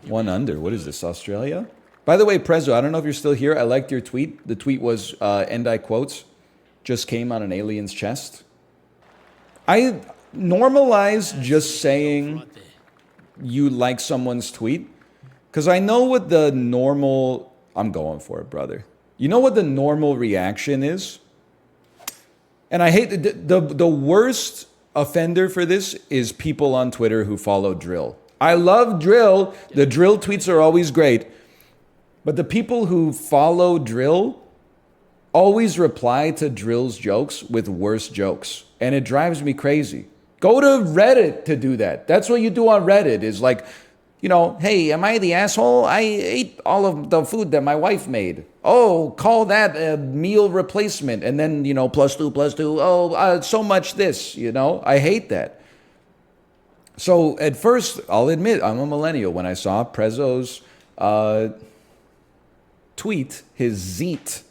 One under. What is this, Australia? By the way, Prezzo, I don't know if you're still here. I liked your tweet. The tweet was, and I quote, just came on an alien's chest. I normalize just saying you like someone's tweet because I know what the normal... I'm going for it, brother. You know what the normal reaction is? And I hate... The worst offender for this is people on Twitter who follow Drill. I love Drill. The Drill tweets are always great. But the people who follow Drill always reply to Drill's jokes with worse jokes. And it drives me crazy. Go to Reddit to do that. That's what you do on Reddit is like, you know, hey, am I the asshole? I ate all of the food that my wife made. Oh, call that a meal replacement. And then, you know, plus two. Oh, so much this, you know. I hate that. So at first, I'll admit, I'm a millennial. When I saw Prezzo's tweet, his zeet,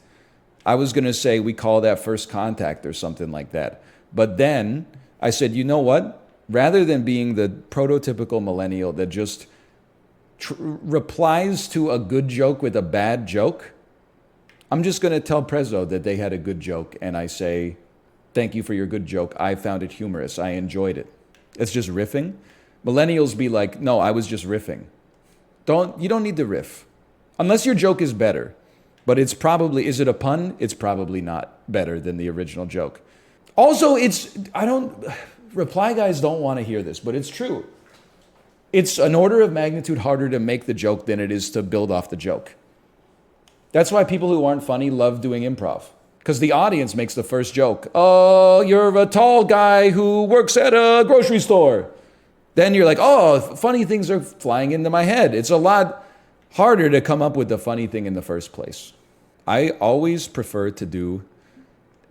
I was going to say we call that first contact or something like that. But then I said, you know what? Rather than being the prototypical millennial that just replies to a good joke with a bad joke, I'm just going to tell Prezzo that they had a good joke. And I say, thank you for your good joke. I found it humorous. I enjoyed it. It's just riffing. Millennials be like, no, I was just riffing. You don't need to riff. Unless your joke is better. But it's probably, is it a pun? It's probably not better than the original joke. Also, reply guys don't want to hear this, but it's true. It's an order of magnitude harder to make the joke than it is to build off the joke. That's why people who aren't funny love doing improv. Because the audience makes the first joke. Oh, you're a tall guy who works at a grocery store. Then you're like, oh, funny things are flying into my head. It's a lot harder to come up with the funny thing in the first place. I always prefer to do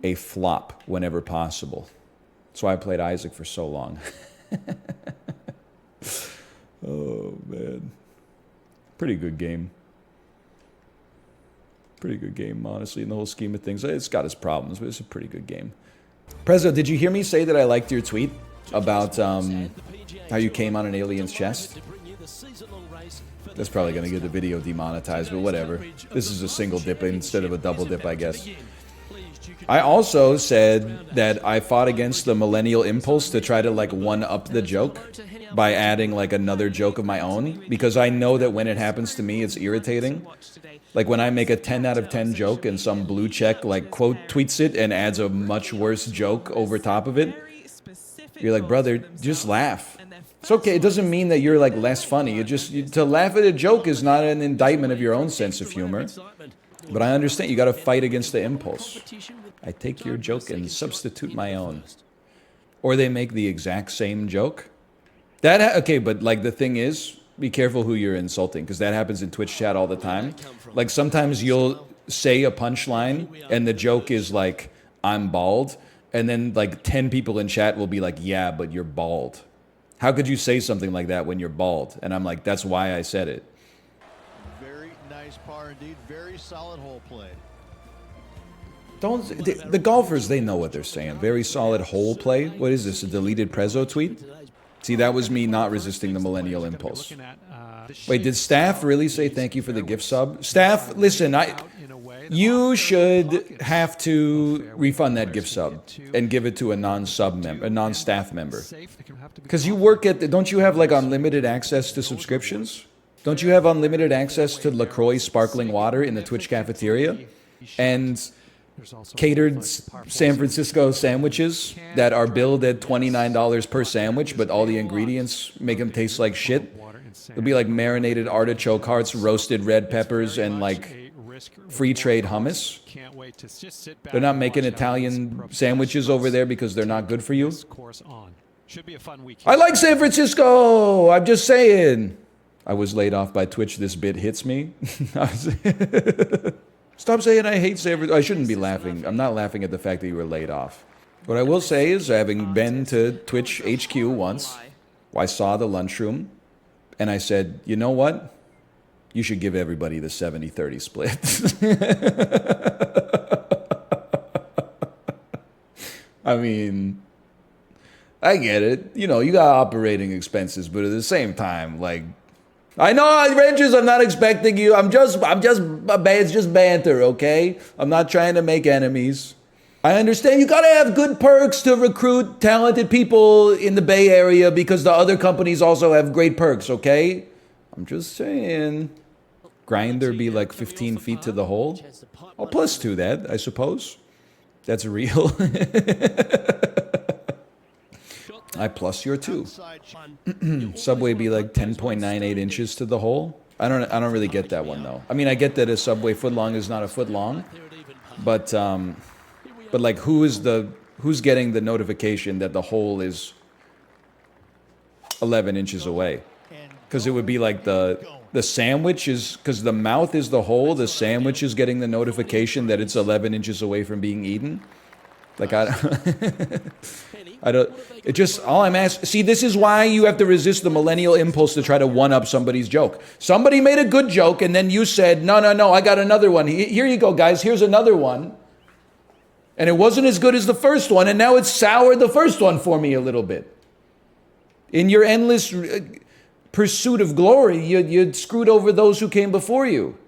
a flop whenever possible. That's why I played Isaac for so long. Oh, man. Pretty good game. Pretty good game, honestly, in the whole scheme of things. It's got its problems, but it's a pretty good game. Prezzo, did you hear me say that I liked your tweet about how you came on an alien's chest? That's probably going to get the video demonetized, but whatever. This is a single dip instead of a double dip, I guess. I also said that I fought against the millennial impulse to try to like one-up the joke by adding like another joke of my own, because I know that when it happens to me, it's irritating. Like when I make a 10 out of 10 joke and some blue check like quote tweets it and adds a much worse joke over top of it, you're like, brother, just laugh. It's okay. It doesn't mean that you're like less funny. To laugh at a joke is not an indictment of your own sense of humor. But I understand you got to fight against the impulse. I take your joke and substitute my own. Or they make the exact same joke. Okay, but like the thing is, be careful who you're insulting, because that happens in Twitch chat all the time. Like sometimes you'll say a punchline and the joke is like, I'm bald. And then like 10 people in chat will be like, yeah, but you're bald. How could you say something like that when you're bald? And I'm like, that's why I said it. Very nice par indeed. Very solid hole play. The golfers, they know what they're saying. Very solid hole play. What is this, a deleted Prezzo tweet? See, that was me not resisting the millennial impulse. Wait, did Staff really say thank you for the gift sub? Staff, listen, you should have to refund that gift sub and give it to a non-staff member. Because you work at, don't you have like unlimited access to subscriptions? Don't you have unlimited access to LaCroix sparkling water in the Twitch cafeteria? And catered San Francisco sandwiches that are billed at $29 per sandwich, but all the ingredients make them taste like shit. It'll be like marinated artichoke hearts, roasted red peppers, and like free trade hummus. They're not making Italian sandwiches over there because they're not good for you. I like San Francisco! I'm just saying. I was laid off by Twitch. This bit hits me. Stop saying I hate San Francisco. I shouldn't be laughing. I'm not laughing at the fact that you were laid off. What I will say is, having been to Twitch HQ once, I saw the lunchroom, and I said, you know what? You should give everybody the 70-30 split. I mean, I get it. You know, you got operating expenses, but at the same time, like, I know, Rangers, I'm not expecting you. It's just banter, okay? I'm not trying to make enemies. I understand you gotta have good perks to recruit talented people in the Bay Area because the other companies also have great perks, okay? I'm just saying. Grinder be like 15 feet to the hole? I'll +2 that, I suppose. That's real. I plus your 2. Subway be like 10.98 inches to the hole. I don't really get that one though. I mean, I get that a subway foot long is not a foot long, but like who's getting the notification that the hole is 11 inches away? Because it would be like the sandwich is, because the mouth is the hole, the sandwich is getting the notification that it's 11 inches away from being eaten. Like I don't, it just, all I'm asking, see, this is why you have to resist the millennial impulse to try to one-up somebody's joke. Somebody made a good joke and then you said, no, I got another one. Here you go, guys, here's another one. And it wasn't as good as the first one, and now it's soured the first one for me a little bit. In your endless pursuit of glory, you screwed over those who came before you.